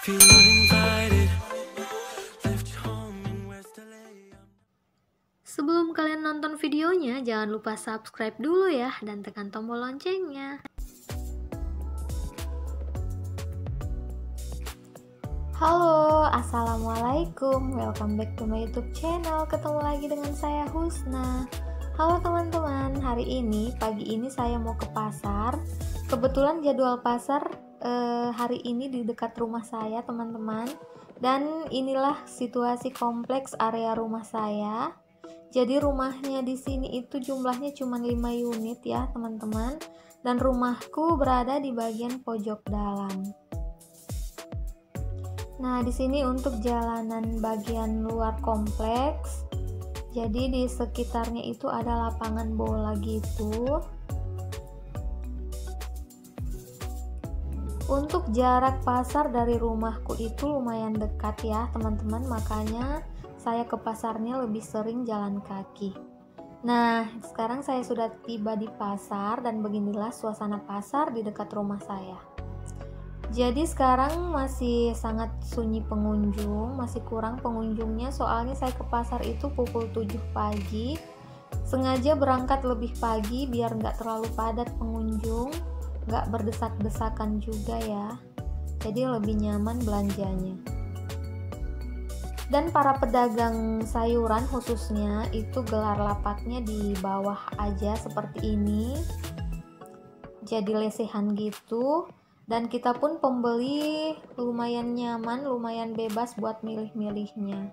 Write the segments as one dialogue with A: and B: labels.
A: Feel uninvited. Left home in West LA.
B: Sebelum kalian nonton videonya, jangan lupa subscribe dulu ya dan tekan tombol loncengnya. Halo, assalamualaikum, welcome back to my YouTube channel. Ketemu lagi dengan saya Husna. Halo teman-teman, hari ini pagi ini saya mau ke pasar. Kebetulan jadwal pasar hari ini di dekat rumah saya teman-teman. Dan inilah situasi kompleks area rumah saya. Jadi rumahnya di sini itu jumlahnya cuma 5 unit ya teman-teman. Dan rumahku berada di bagian pojok dalam. Nah, di sini untuk jalanan bagian luar kompleks. Jadi di sekitarnya itu ada lapangan bola gitu. Untuk jarak pasar dari rumahku itu lumayan dekat ya teman-teman, makanya saya ke pasarnya lebih sering jalan kaki. Nah, sekarang saya sudah tiba di pasar dan beginilah suasana pasar di dekat rumah saya. Jadi sekarang masih sangat sunyi pengunjung, masih kurang pengunjungnya soalnya saya ke pasar itu pukul 7 pagi. Sengaja berangkat lebih pagi biar nggak terlalu padat pengunjung, nggak berdesak-desakan juga ya. Jadi lebih nyaman belanjanya. Dan para pedagang sayuran khususnya itu gelar lapaknya di bawah aja seperti ini. Jadi lesehan gitu. Dan kita pun pembeli lumayan nyaman, lumayan bebas buat milih-milihnya.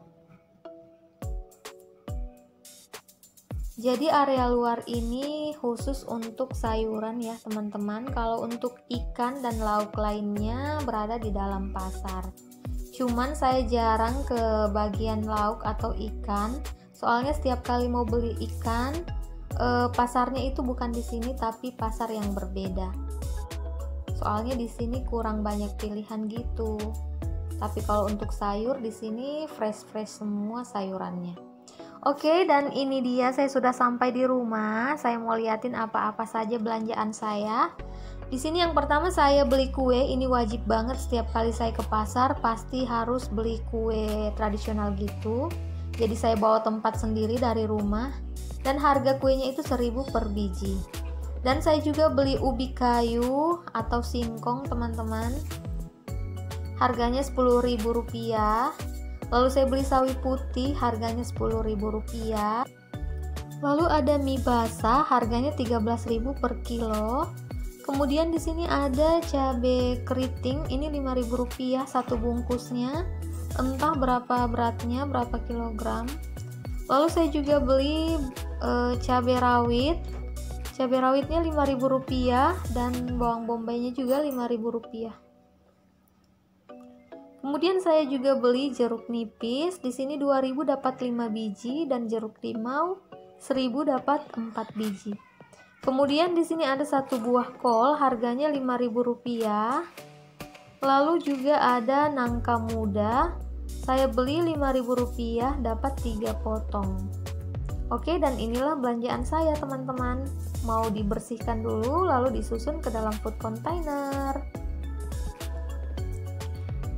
B: Jadi area luar ini khusus untuk sayuran ya teman-teman. Kalau untuk ikan dan lauk lainnya berada di dalam pasar. Cuman saya jarang ke bagian lauk atau ikan. Soalnya setiap kali mau beli ikan, pasarnya itu bukan di sini tapi pasar yang berbeda. Soalnya di sini kurang banyak pilihan gitu. Tapi kalau untuk sayur di sini fresh-fresh semua sayurannya. Oke, dan ini dia saya sudah sampai di rumah. Saya mau liatin apa-apa saja belanjaan saya. Di sini yang pertama saya beli kue. Ini wajib banget setiap kali saya ke pasar pasti harus beli kue tradisional gitu. Jadi saya bawa tempat sendiri dari rumah. Dan harga kuenya itu 1.000 per biji. Dan saya juga beli ubi kayu atau singkong teman-teman. Harganya Rp10.000. Lalu saya beli sawi putih, harganya Rp10.000. Lalu ada mie basah, harganya Rp13.000 per kilo. Kemudian di sini ada cabai keriting, ini Rp5.000 satu bungkusnya. Entah berapa beratnya, berapa kilogram. Lalu saya juga beli cabai rawit. Cabai rawitnya Rp5.000 dan bawang bombaynya juga Rp5.000. Kemudian saya juga beli jeruk nipis. Di sini 2.000 dapat 5 biji dan jeruk limau 1.000 dapat 4 biji. Kemudian di sini ada satu buah kol, harganya Rp5.000. Lalu juga ada nangka muda. Saya beli Rp5.000 dapat 3 potong. Oke, dan inilah belanjaan saya teman-teman. Mau dibersihkan dulu lalu disusun ke dalam food container.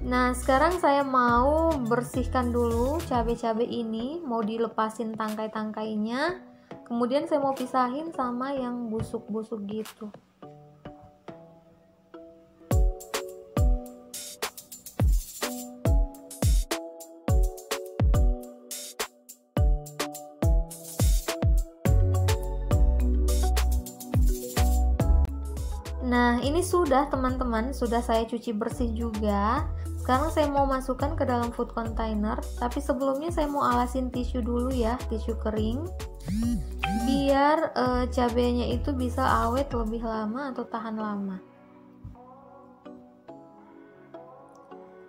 B: Nah, sekarang saya mau bersihkan dulu cabai-cabai ini, mau dilepasin tangkai-tangkainya. Kemudian saya mau pisahin sama yang busuk-busuk gitu. Nah, ini sudah teman-teman, sudah saya cuci bersih juga. Sekarang saya mau masukkan ke dalam food container, tapi sebelumnya saya mau alasin tisu dulu ya, tisu kering. Biar cabenya itu bisa awet lebih lama atau tahan lama.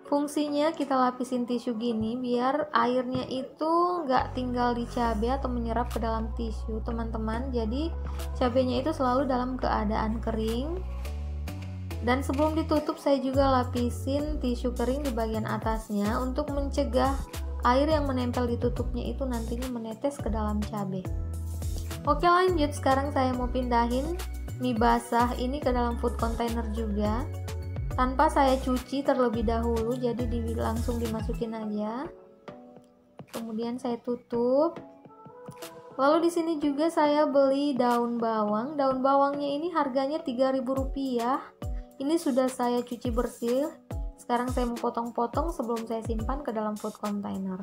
B: Fungsinya kita lapisin tisu gini biar airnya itu nggak tinggal di cabai atau menyerap ke dalam tisu teman-teman. Jadi cabenya itu selalu dalam keadaan kering. Dan sebelum ditutup saya juga lapisin tisu kering di bagian atasnya untuk mencegah air yang menempel di tutupnya itu nantinya menetes ke dalam cabai. Oke, lanjut, sekarang saya mau pindahin mie basah ini ke dalam food container juga. tanpa saya cuci terlebih dahulu, jadi langsung dimasukin aja. Kemudian saya tutup. Lalu di sini juga saya beli daun bawang. Daun bawangnya ini harganya Rp3.000. Ini sudah saya cuci bersih. Sekarang saya mau potong-potong sebelum saya simpan ke dalam food container.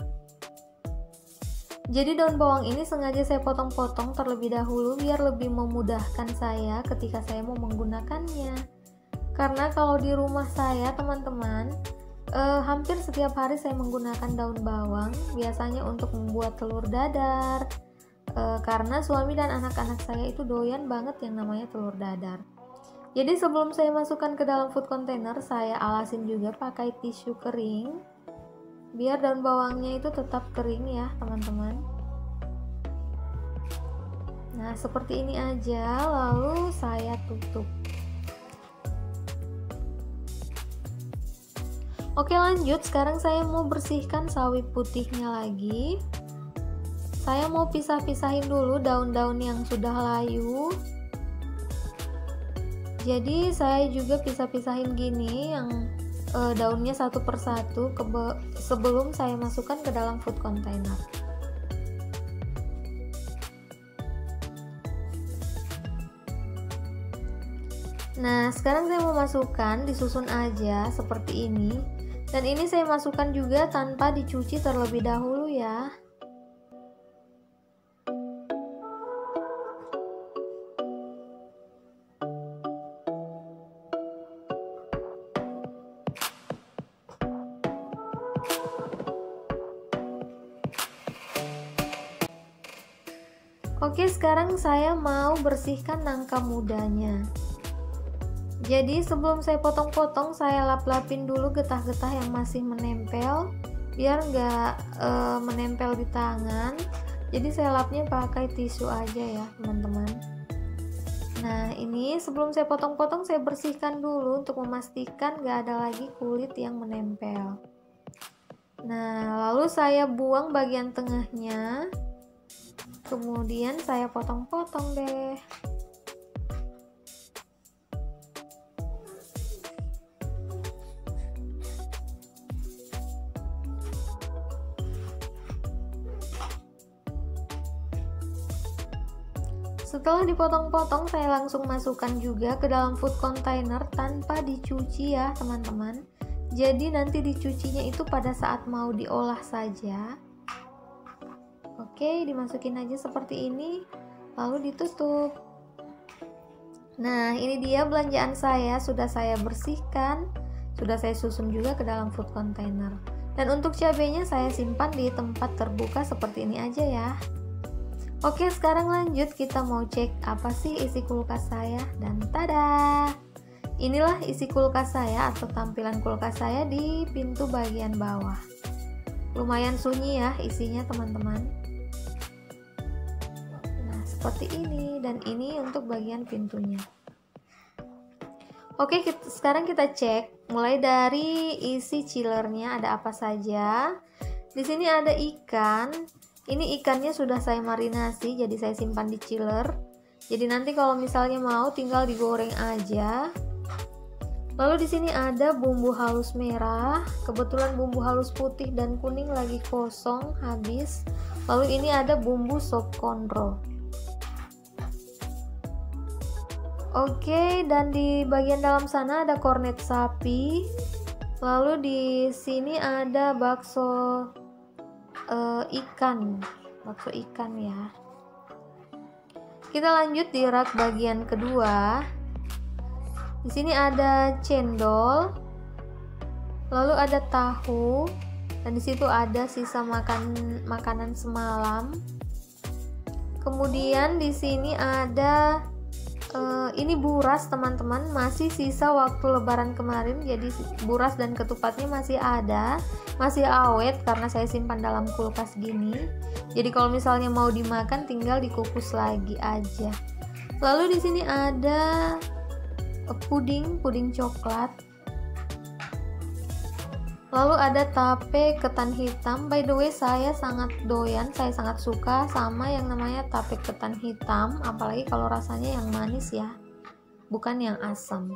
B: Jadi daun bawang ini sengaja saya potong-potong terlebih dahulu biar lebih memudahkan saya ketika saya mau menggunakannya. Karena kalau di rumah saya, teman-teman, hampir setiap hari saya menggunakan daun bawang, biasanya untuk membuat telur dadar, karena suami dan anak-anak saya itu doyan banget yang namanya telur dadar. Jadi sebelum saya masukkan ke dalam food container, saya alasin juga pakai tisu kering, biar daun bawangnya itu tetap kering ya teman-teman. Nah seperti ini aja, lalu saya tutup. Oke lanjut, sekarang saya mau bersihkan sawi putihnya lagi. Saya mau pisah-pisahin dulu daun-daun yang sudah layu. Jadi saya juga pisah-pisahin gini yang daunnya satu persatu sebelum saya masukkan ke dalam food container. Nah sekarang saya mau masukkan, disusun aja seperti ini. Dan ini saya masukkan juga tanpa dicuci terlebih dahulu ya. Oke, sekarang saya mau bersihkan nangka mudanya. Jadi sebelum saya potong-potong, saya lap-lapin dulu getah-getah yang masih menempel, biar nggak menempel di tangan. Jadi saya lapnya pakai tisu aja ya teman-teman. Nah ini sebelum saya potong-potong, saya bersihkan dulu untuk memastikan nggak ada lagi kulit yang menempel. Nah lalu saya buang bagian tengahnya, kemudian saya potong-potong deh. Setelah dipotong-potong, saya langsung masukkan juga ke dalam food container tanpa dicuci ya teman-teman. Jadi nanti dicucinya itu pada saat mau diolah saja. Oke, dimasukin aja seperti ini, lalu ditutup. Nah ini dia belanjaan saya, sudah saya bersihkan, sudah saya susun juga ke dalam food container. Dan untuk cabenya saya simpan di tempat terbuka seperti ini aja ya. Oke, sekarang lanjut, kita mau cek apa sih isi kulkas saya. Dan tada, inilah isi kulkas saya atau tampilan kulkas saya di pintu bagian bawah. Lumayan sunyi ya isinya teman-teman. Nah seperti ini, dan ini untuk bagian pintunya. Oke, sekarang kita cek mulai dari isi chillernya ada apa saja. Di sini ada ikan. Ini ikannya sudah saya marinasi, jadi saya simpan di chiller. Jadi nanti kalau misalnya mau tinggal digoreng aja. Lalu di sini ada bumbu halus merah. Kebetulan bumbu halus putih dan kuning lagi kosong, habis. Lalu ini ada bumbu sop konro. Oke, dan di bagian dalam sana ada kornet sapi. Lalu di sini ada bakso bakso ikan ya. Kita lanjut di rak bagian kedua. Di sini ada cendol, lalu ada tahu, dan di situ ada sisa makanan semalam. Kemudian di sini ada ini buras teman-teman, masih sisa waktu lebaran kemarin, jadi buras dan ketupatnya masih ada, masih awet karena saya simpan dalam kulkas gini. Jadi kalau misalnya mau dimakan tinggal dikukus lagi aja. Lalu di sini ada puding coklat. Lalu ada tape ketan hitam. By the way, saya sangat doyan, saya sangat suka sama yang namanya tape ketan hitam, apalagi kalau rasanya yang manis ya, bukan yang asam.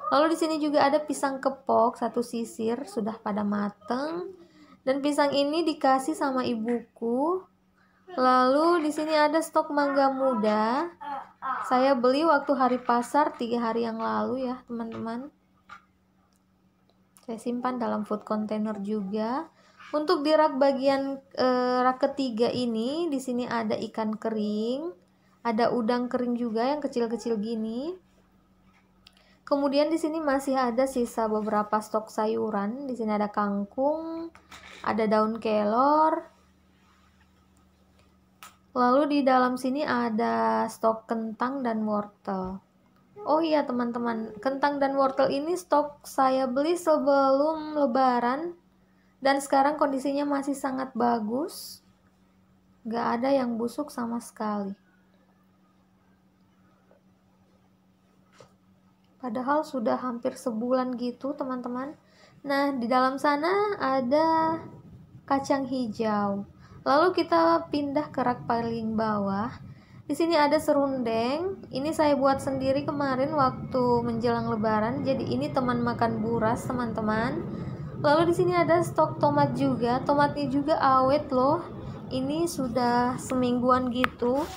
B: Lalu di sini juga ada pisang kepok, satu sisir sudah pada mateng. Dan pisang ini dikasih sama ibuku. Lalu di sini ada stok mangga muda. Saya beli waktu hari pasar 3 hari yang lalu ya, teman-teman. Saya simpan dalam food container juga. Untuk di rak bagian rak ketiga ini, di sini ada ikan kering, ada udang kering juga yang kecil-kecil gini. Kemudian di sini masih ada sisa beberapa stok sayuran. Di sini ada kangkung, ada daun kelor. Lalu di dalam sini ada stok kentang dan wortel. Oh iya teman-teman, kentang dan wortel ini stok saya beli sebelum lebaran. Dan sekarang kondisinya masih sangat bagus. Gak ada yang busuk sama sekali. Padahal sudah hampir sebulan gitu teman-teman. Nah di dalam sana ada kacang hijau. Lalu kita pindah ke rak paling bawah. Di sini ada serundeng. Ini saya buat sendiri kemarin waktu menjelang lebaran. Jadi ini teman makan buras, teman-teman. Lalu di sini ada stok tomat juga. Tomatnya juga awet loh. Ini sudah semingguan gitu.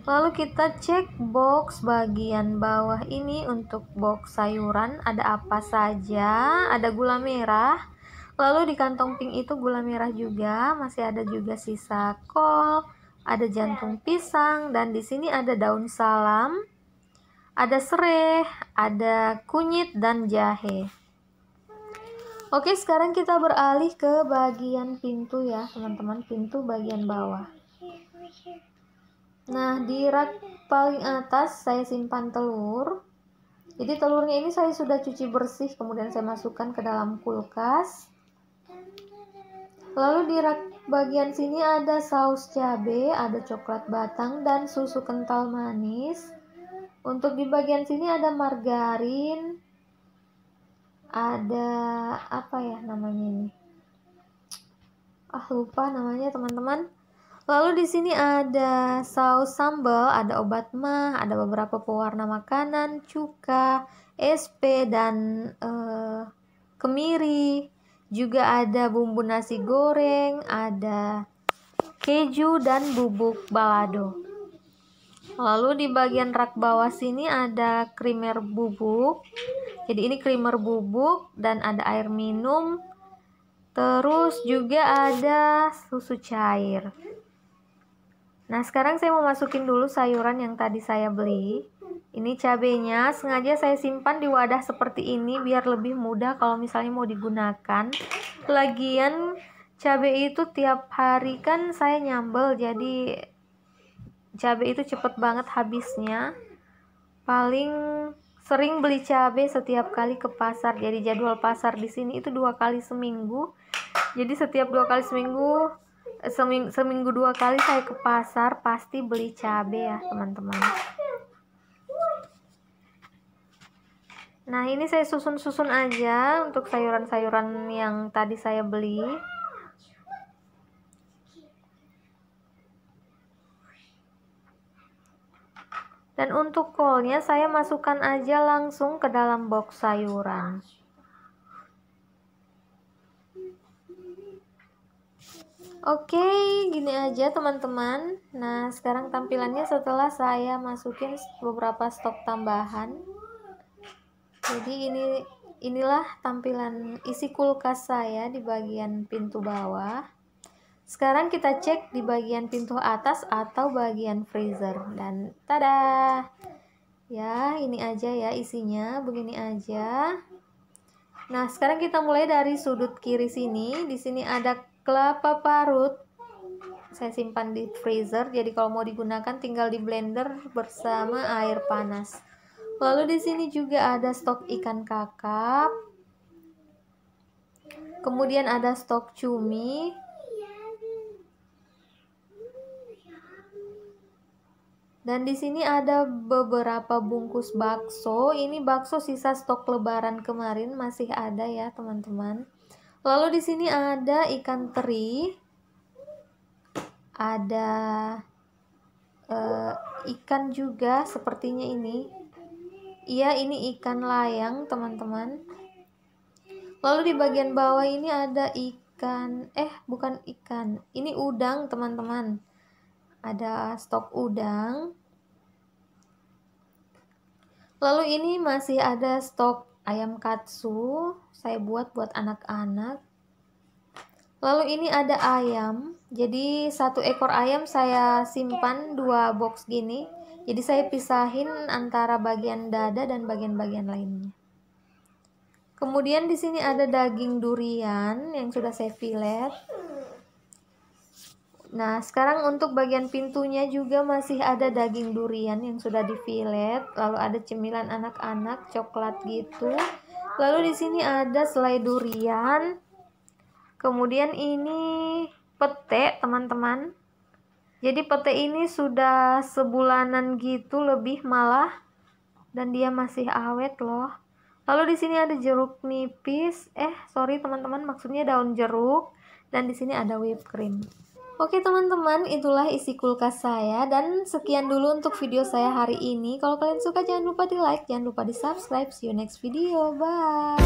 B: Lalu kita cek box bagian bawah ini untuk box sayuran. Ada apa saja? Ada gula merah. Lalu di kantong pink itu gula merah juga. Masih ada juga sisa kol. Ada jantung pisang, dan di sini ada daun salam, ada serai, ada kunyit dan jahe. Oke, sekarang kita beralih ke bagian pintu ya, teman-teman, pintu bagian bawah. Nah, di rak paling atas saya simpan telur. Jadi telurnya ini saya sudah cuci bersih, kemudian saya masukkan ke dalam kulkas. Lalu di rak bagian sini ada saus cabai, ada coklat batang, dan susu kental manis. Untuk di bagian sini ada margarin, ada apa ya namanya ini? Lupa namanya teman-teman. Lalu di sini ada saus sambal, ada obat mah, ada beberapa pewarna makanan, cuka, SP, dan kemiri. Juga ada bumbu nasi goreng, ada keju dan bubuk balado. Lalu di bagian rak bawah sini ada krimer bubuk. Jadi ini krimer bubuk dan ada air minum. Terus juga ada susu cair. Nah, sekarang saya mau masukin dulu sayuran yang tadi saya beli. Ini cabenya sengaja saya simpan di wadah seperti ini biar lebih mudah kalau misalnya mau digunakan. Lagian cabai itu tiap hari kan saya nyambel, jadi cabai itu cepet banget habisnya. Paling sering beli cabai setiap kali ke pasar. Jadi jadwal pasar di sini itu 2 kali seminggu. Jadi setiap 2 kali seminggu, seminggu 2 kali saya ke pasar pasti beli cabai ya teman-teman. Nah, ini saya susun-susun aja untuk sayuran-sayuran yang tadi saya beli. Dan untuk kolnya saya masukkan aja langsung ke dalam box sayuran. Oke, gini aja teman-teman. Nah, sekarang tampilannya setelah saya masukin beberapa stok tambahan. Jadi inilah tampilan isi kulkas saya di bagian pintu bawah. Sekarang kita cek di bagian pintu atas atau bagian freezer. Dan tada! Ya, ini aja ya isinya, begini aja. Nah, sekarang kita mulai dari sudut kiri sini. Di sini ada kelapa parut. Saya simpan di freezer, jadi kalau mau digunakan tinggal di blender bersama air panas. Lalu di sini juga ada stok ikan kakap. Kemudian ada stok cumi. Dan di sini ada beberapa bungkus bakso. Ini bakso sisa stok lebaran kemarin masih ada ya, teman-teman. Lalu di sini ada ikan teri. Ada ikan juga sepertinya ini. Iya, ini ikan layang, teman-teman. Lalu di bagian bawah ini ada ikan, bukan ikan, ini udang, teman-teman. Ada stok udang. Lalu ini masih ada stok ayam katsu, saya buat anak-anak. Lalu ini ada ayam, jadi 1 ekor ayam saya simpan 2 box gini. Jadi saya pisahin antara bagian dada dan bagian-bagian lainnya. Kemudian di sini ada daging durian yang sudah saya filet. Nah, sekarang untuk bagian pintunya juga masih ada daging durian yang sudah difilet. Lalu ada cemilan anak-anak, coklat gitu. Lalu di sini ada selai durian. Kemudian ini pete, teman-teman. Jadi pete ini sudah sebulanan gitu lebih malah, dan dia masih awet loh. Lalu di sini ada jeruk nipis. Sorry teman-teman, maksudnya daun jeruk. Dan di sini ada whipped cream. Oke teman-teman, itulah isi kulkas saya, dan sekian dulu untuk video saya hari ini. Kalau kalian suka jangan lupa di like, jangan lupa di subscribe. See you next video, bye.